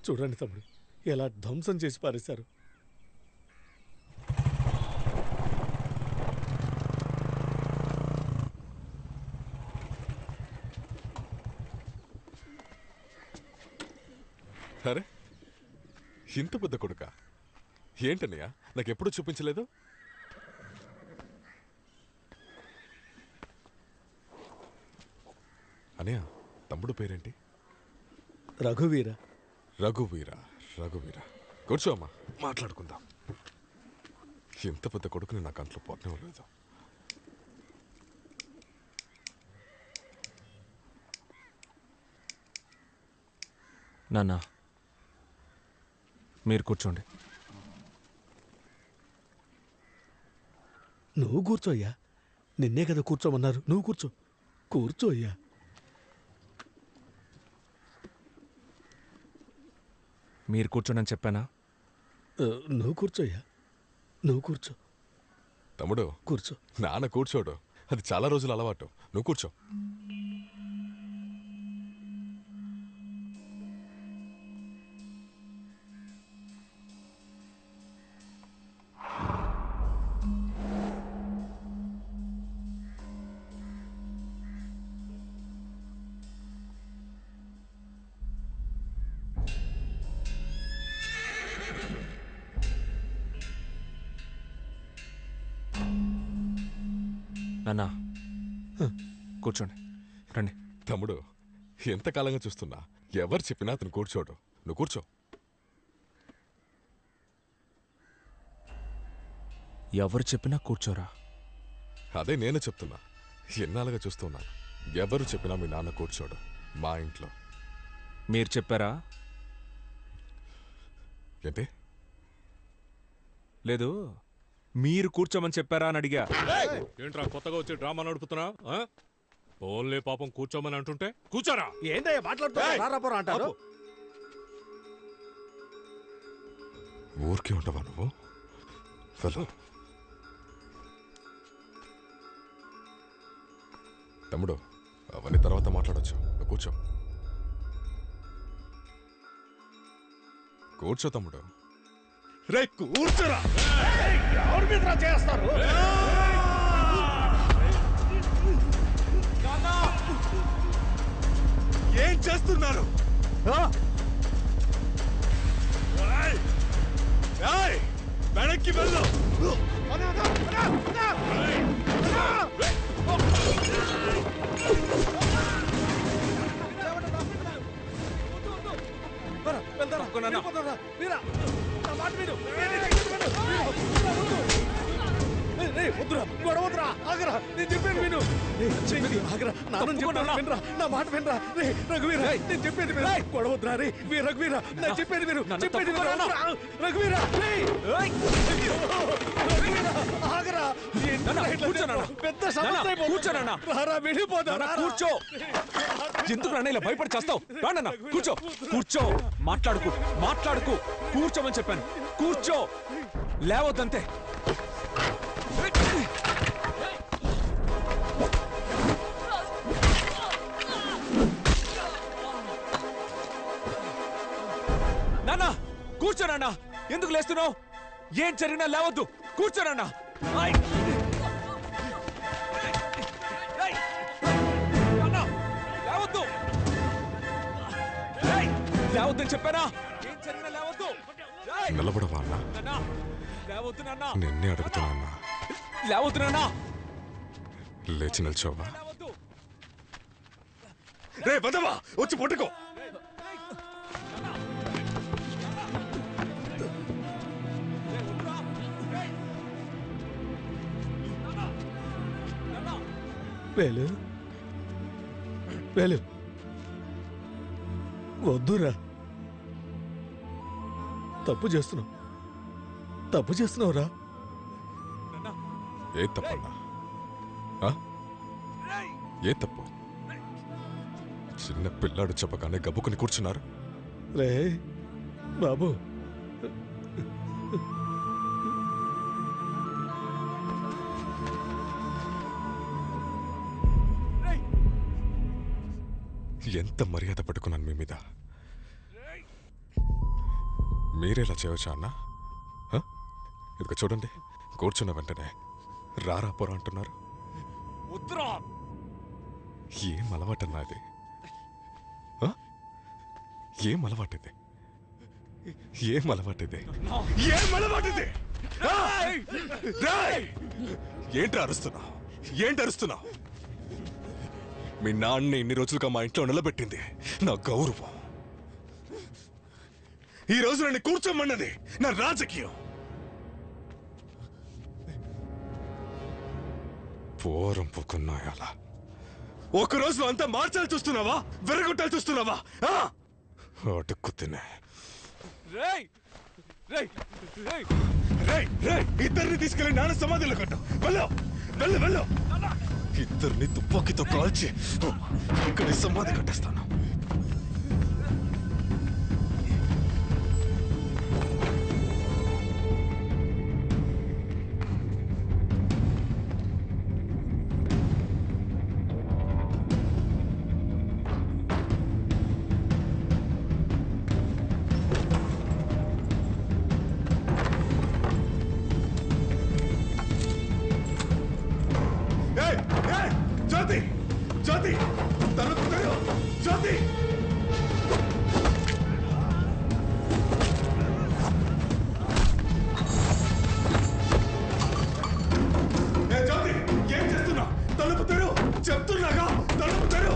చూడండి తమ్ముడు, ఎలా ధ్వంసం చేసి పారేశారు. అరే, ఇంత పెద్ద కొడుక ఏంటన్నయ్య, నాకెప్పుడు చూపించలేదు? అనయ్య, తమ్ముడు పేరేంటి? రఘువీర. రఘువీర. రఘువీర, కూర్చో అమ్మా, మాట్లాడుకుందాం. ఇంత పెద్ద కొడుకుని నా కంట్లో పోతనివ్వలేదు. నాన్న, మీరు కూర్చోండి. నువ్వు కూర్చోయ్యా, నిన్నే కదా కూర్చోమన్నారు. నువ్వు కూర్చో. కూర్చోయ్యా. మీరు కూర్చోండి అని చెప్పానా? నువ్వు కూర్చోయ్యా, నువ్వు కూర్చో. తమ్ముడు కూర్చో. నాన్న కూర్చోడు, అది చాలా రోజుల అలవాటు. నువ్వు కూర్చో. నాన్న, కూర్చోండి, రండి. తమ్ముడు, ఎంతకాలంగా చూస్తున్నా, ఎవరు చెప్పినా అతను కూర్చోడు. నువ్వు కూర్చో. ఎవరు చెప్పినా కూర్చోరా? అదే నేను చెప్తున్నా. ఎన్నాళ్ళుగా చూస్తున్నాను, ఎవరు చెప్పినా మీ నాన్న కూర్చోడు మా ఇంట్లో. మీరు చెప్పారా? ఏంటి? లేదు, మీరు కూర్చోమని చెప్పారా అని అడిగా. ఏంట్రా కొత్తగా వచ్చి డ్రామా నడుపుతున్నా? ఓన్లీ పాపం కూర్చోమని అంటుంటే కూర్చోరా. ఏంటయ్యా మాట్లాడుతున్నా అంటారు? ఊరికే ఉండవా నువ్వు? వెళ్ళు. తమ్ముడు, అవన్నీ తర్వాత మాట్లాడొచ్చు. నువ్వు కూర్చో. కూర్చో తమ్ముడు. రే కూర్చోరా. ఎవరి మీద చేస్తారు? ఏం చేస్తున్నారు? వెనక్కి వెళ్ళు. వద్దురా, గొడవద్దురా, ఆగరా, నేను చెప్పేది విను. ఆగరా, నాన్న చెప్పాను, వినరా, నా మాట వినరా. రే రఘువీర, నేను చెప్పేది విను. గొడవద్దురా. రే రఘువీర, నేను చెప్పేది విను, చెప్పేది విను. రఘువీర, ఆగరా. పెద్ద సమస్య. కూర్చోనా, వెళ్ళిపోతా. కూర్చో. ఎందుకు నాన్న ఇలా భయపడి చేస్తావు? రానన్నా, కూర్చో. కూర్చో. మాట్లాడుకు. కూర్చోమని చెప్పాను. కూర్చో, లేవద్దంతే. నాన్న, కూర్చోనన్నా. ఎందుకు లేస్తున్నావు? ఏం జరిగినా లేవద్దు. కూర్చోనన్నా. లేవద్దు. లేవద్దని చెప్పానా? ఏం జరిగినా లేవద్దు. నిలబడవా అన్నా? లేవద్దు నాన్న. నిన్నే అడుగుతున్నా అన్నా. లేవద్దు నాన్న. లేచి నిల్చోవా? రే బదవా, వచ్చి పట్టుకో. వేలు వేలు, వద్దురా. తప్పు చేస్తున్నావురా. ఏ తప్పన్నా? ఏ తప్పు? చిన్న పిల్లాడు చెప్పగానే గబ్బుకుని కూర్చున్నారు. రే బాబు, ఎంత మర్యాద పట్టుకున్నాను మీ మీద. మీరేలా చేయవచ్చా అన్న? ఇదిగో చూడండి, కూర్చున్న వెంటనే రారా పోరా అంటున్నారు. వద్దురా. ఏం అలవాటన్నా ఇది? ఏం అలవాటిది? ఏం అలవాటిది? ఏం అలవాటిది? ఏంటి అరుస్తున్నావు? ఏంటి అరుస్తున్నావు? మీ నాన్న ఇన్ని రోజులుగా మా ఇంట్లో నిలబెట్టింది నా గౌరవం. ఈ రోజు నన్ను కూర్చోమన్నది నా రాజకీయం. పోరం పుకున్నాయాల ఒక రోజులో అంతా మార్చాలి చూస్తున్నావా? వెరగొట్టాలి చూస్తున్నావా? అటుక్కు తినే ఇద్దరిని తీసుకెళ్లి నాన్న సమాధిలో కట్టు. వెళ్ళు వెళ్ళు వెళ్ళు. ఇద్దరిని తుపాకీతో కాల్చి ఇక్కడ సమాధి కట్టేస్తాను. జ్యోతి జ్యోతి తలుపు తెరు. జ్యోతి జ్యోతి ఏం చేస్తున్నా? తలుపు తెరు చెప్తున్నాగా. తలుపు తెరు.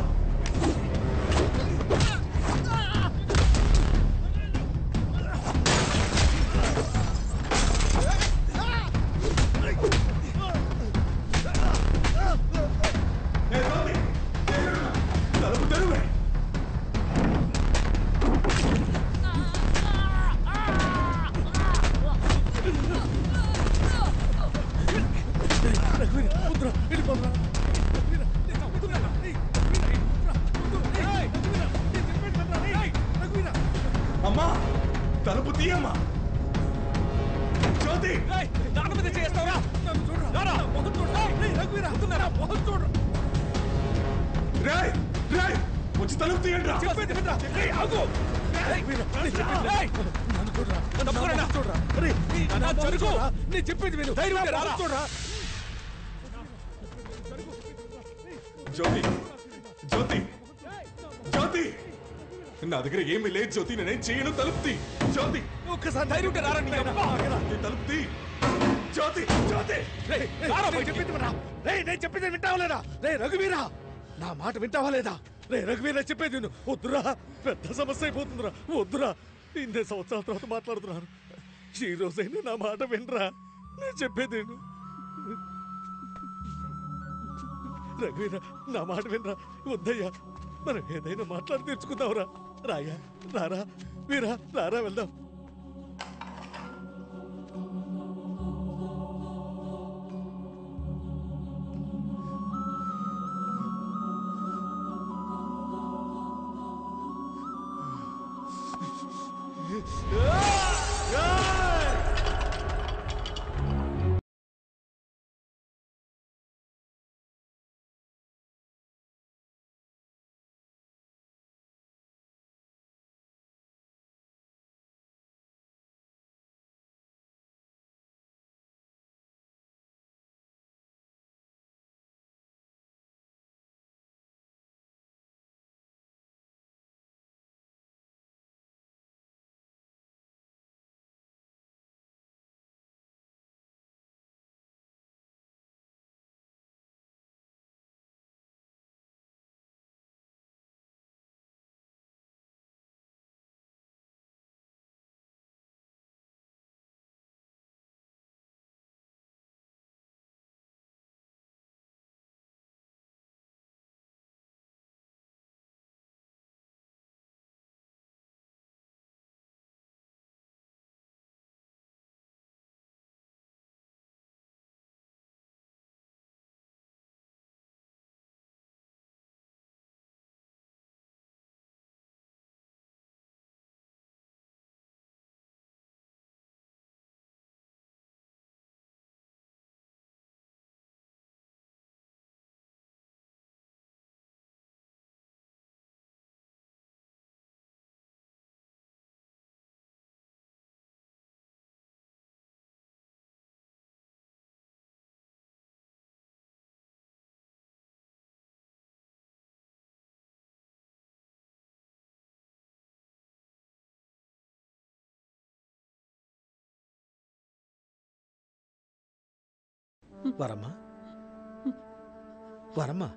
అమ్మా తలుపు తీయమ్మా. జ్యోతి దాని మీద చేస్తావా? రాయ్ రాయ్ వచ్చి తలుపు తీయండి రా. నేను చెప్పేది విను. చూడరా. జ్యోతి జ్యోతి జ్యోతి నా దగ్గర ఏమీ లేదు జ్యోతి. నేనేం చేయను. తలుపు తీ జ్యోతి. ఒక్కసారి ధైర్యం ఉంటే రారా. తలుపు తీ జ్యోతి. జ్యోతి నేను చెప్పేది వింటావా లేదా? రే రఘువీరా, నా మాట వింటావా లేదా? రే రఘువీరా, చెప్పేది విను. వద్దురా, పెద్ద సమస్య అయిపోతుందిరా. వద్దురా, 8 సంవత్సరాల తర్వాత మాట్లాడుతున్నాను. ఈ రోజైనా నా మాట వినరా. నేను చెప్పేది విను. రఘువీరా, నా మాట వినరా. వద్దయ్యా, మనం ఏదైనా మాట్లాడి తెచ్చుకుందాంరా. రాయ్యా, రారా వీరా, రారా వెళ్దాం. వరమ్మా వరమ్మా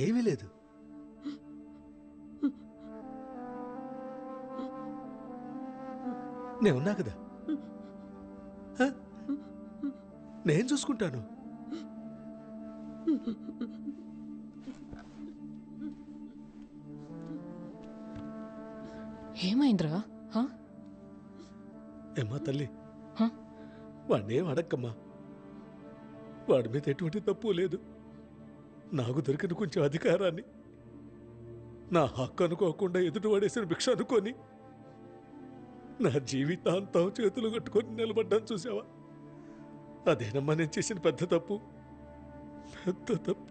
ఏమీ లేదు. నేనున్నా కదా, హ? నేను చూసుకుంటాను. ఏమైందిరా? ఏమ్మా తల్లి, హ? వాడినేం అడక్కమ్మా. వాడి మీద ఎటువంటి తప్పు లేదు. నాకు దొరికిన కొంచెం అధికారాన్ని నా హక్కు అనుకోకుండా ఎదుటి వాడేసిన భిక్ష అనుకొని నా జీవితాంతం చేతులు కట్టుకొని నిలబడ్డాను చూసావా? అదేనమ్మా నేను చేసిన పెద్ద తప్పు, పెద్ద తప్పు.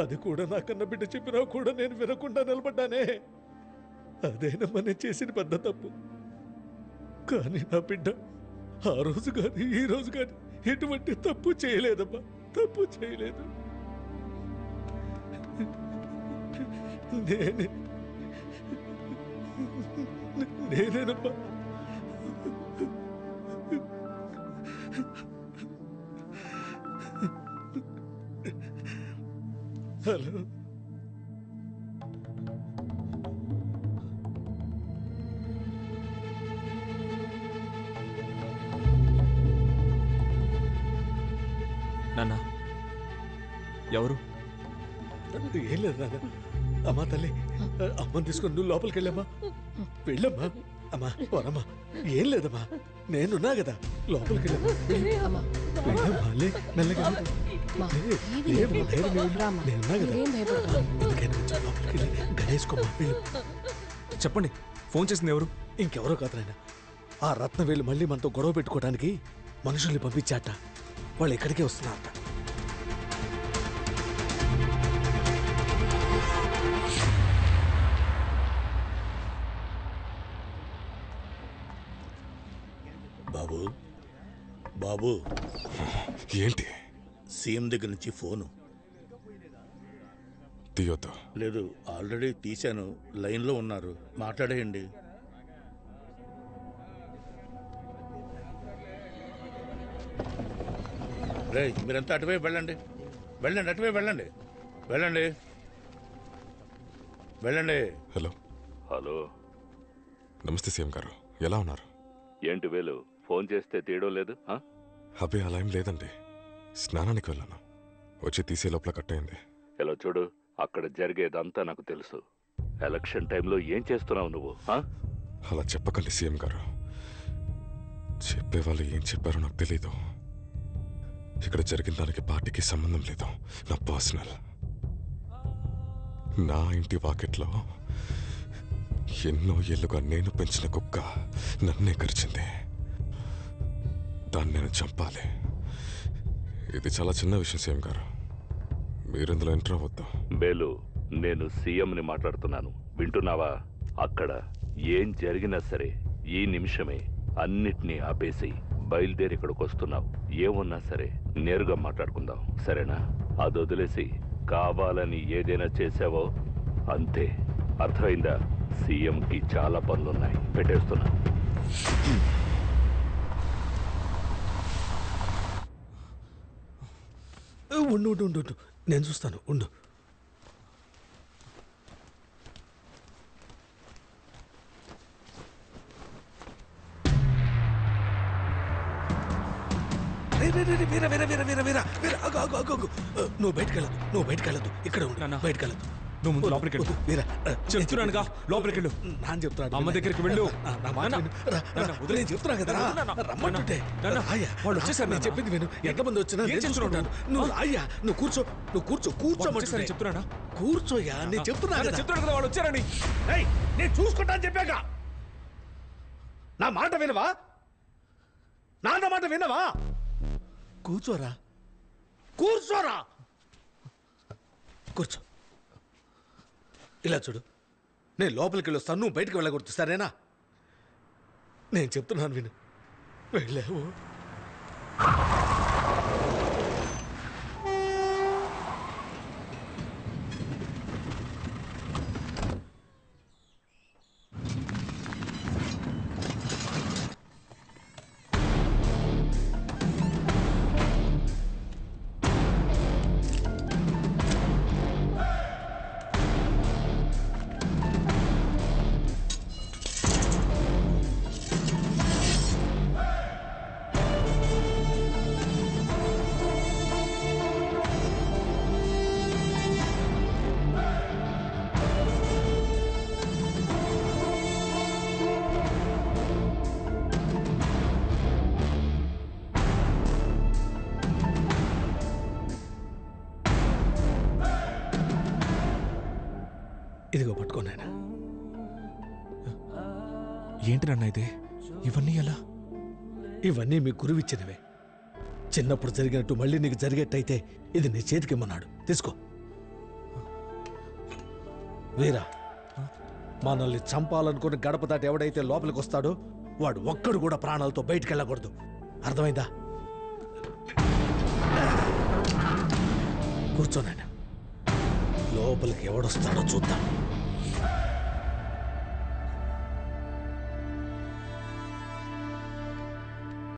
అది కూడా నా కన్న బిడ్డ చెప్పినా కూడా నేను వినకుండా నిలబడ్డానే. అదేనమ్మా నేను చేసిన పెద్ద తప్పు. కానీ నా బిడ్డ ఆ రోజు కానీ ఈ రోజు కానీ ఎటువంటి తప్పు చేయలేదమ్మా, తప్పు చేయలేదు. నేనేనమ్మా. హలో, నాన్న ఎవరు? ఏం లేదు నాన్న. అమ్మా తల్లి, అమ్మని తీసుకొని నువ్వు లోపలికి వెళ్ళమ్మా. వెళ్ళమ్మా. అమ్మా పోరమ్మా, ఏం లేదమ్మా, నేనున్నా కదా, లోపలికి వెళ్ళమ్మా. వెళ్ళమ్మా, లే, మెల్లగా లే. లేమ్మా, ధైర్యం ఏముంది? నేనున్నా కదా. ఎందుకైనా కొంచెం లోపలికి వెళ్ళి గడేసుకోమ్మా. వెళ్ళు. చెప్పండి, ఫోన్ చేసింది ఎవరు? ఇంకెవరో కాదు నాయన, ఆ రత్నవేలు మళ్ళీ మనతో గొడవ పెట్టుకోవడానికి మనుషుల్ని పంపించాట. వాళ్ళు ఎక్కడికే వస్తున్నారట. బాబు, బాబు, ఏంటి? సీఎం దగ్గర నుంచి ఫోను. తీయొద్దు. లేదు, ఆల్రెడీ తీశాను, లైన్లో ఉన్నారు, మాట్లాడేయండి. రే, మీరంతా అటువైపు వెళ్ళండి, వెళ్ళండి, అటువైపు వెళ్ళండి, వెళ్ళండి, వెళ్ళండి. హలో. హలో, నమస్తే సీఎం గారు, ఎలా ఉన్నారు? ఏంటి వేలు, ఫోన్ చేస్తే తీయడం లేదు? అబ్బే అలా ఏం లేదండి, స్నానానికి వెళ్ళాను, వచ్చి తీసే లోపల కట్ అయింది. ఇలా చూడు, అక్కడ జరిగేదంతా నాకు తెలుసు. ఎలక్షన్ టైంలో ఏం చేస్తున్నావు నువ్వు? అలా చెప్పకండి సీఎం గారు, చెప్పేవాళ్ళు ఏం చెప్పారో నాకు తెలీదు. ఇక్కడ జరిగిన దానికి పార్టీకి సంబంధం లేదు, నా పర్సనల్. నా ఇంటి వాకెట్లో ఎన్నో ఏళ్ళుగా నేను పెంచిన కుక్క నన్నే కరిచింది. దాన్ని నేను చంపాలి. ఇది చాలా చిన్న విషయం సీఎం గారు, మీరిందులో ఎంటర్ అవ్వద్దు. బేలు, నేను సీఎంని మాట్లాడుతున్నాను, వింటున్నావా? అక్కడ ఏం జరిగినా సరే ఈ నిమిషమే అన్నిటినీ ఆపేసి బయలుదేరి ఇక్కడికి వస్తున్నావు. ఏమున్నా సరే నేరుగా మాట్లాడుకుందాం, సరేనా? అది వదిలేసి కావాలని ఏదైనా చేసావో అంతే, అర్థమైందా? సీఎంకి చాలా పనులున్నాయి, పెట్టేస్తున్నా. ఉండు ఉండు ఉండు ఉండు, నేను చూస్తాను, ఉండు. వీరా వీరా వీరా వీరా వీరా వీరా, ఆగు ఆగు ఆగు ఆగు. నువ్వు బయటకు వెళ్ళదు, నువ్వు బయటకు వెళ్ళదు, ఇక్కడ ఉండు, బయటకు వెళ్ళదు. నువ్వు ముందు లోపలికి వెళ్ళు. వీరా, చెప్తున్నానుగా, లోపలికి వెళ్ళు. నాన్న చెప్తున్నాడు, అమ్మ దగ్గరికి వెళ్ళు. నా మాట విను. నేను చెప్తున్నా కదా, రమ్మంటుంటే. వాళ్ళు వచ్చేసారు, నేను చెప్పింది విను. ఎంతమంది వచ్చినా నేను చూసుకుంటాను. నువ్వు అయ్యా, నువ్వు కూర్చో, నువ్వు కూర్చో, కూర్చోమంటే చెప్తున్నానా? కూర్చోయ్యా, నేను చెప్తున్నా కదా. చెప్తున్నాను కదా, వాళ్ళు వచ్చారని. నేను చూసుకుంటా అని చెప్పాక నా మాట వినవా? నాన్న మాట వినవా? కూర్చోరా, కూర్చోరా, కూర్చో. ఇలా చూడు, నేను లోపలికి వెళ్ళొస్తాను, నువ్వు బయటకు వెళ్ళకూడదు, సరేనా? నేను చెప్తున్నాను విను. వెళ్ళావు ఇదిగో పట్టుకోనాయన. ఏంటి నాన్న ఇది? ఇవన్నీ ఎలా? ఇవన్నీ మీ గురువిచ్చినవే. చిన్నప్పుడు జరిగినట్టు మళ్ళీ నీకు జరిగేట్టయితే ఇది నీ చేతికిమ్మన్నాడు. తీసుకో. వీరా, మనల్ని చంపాలనుకుని గడప దాటి ఎవడైతే లోపలికి వస్తాడో వాడు ఒక్కడు కూడా ప్రాణాలతో బయటికి వెళ్ళకూడదు. అర్థమైందా? కూర్చోనాయన. లోపలికి ఎవడొస్తాడో చూద్దాం.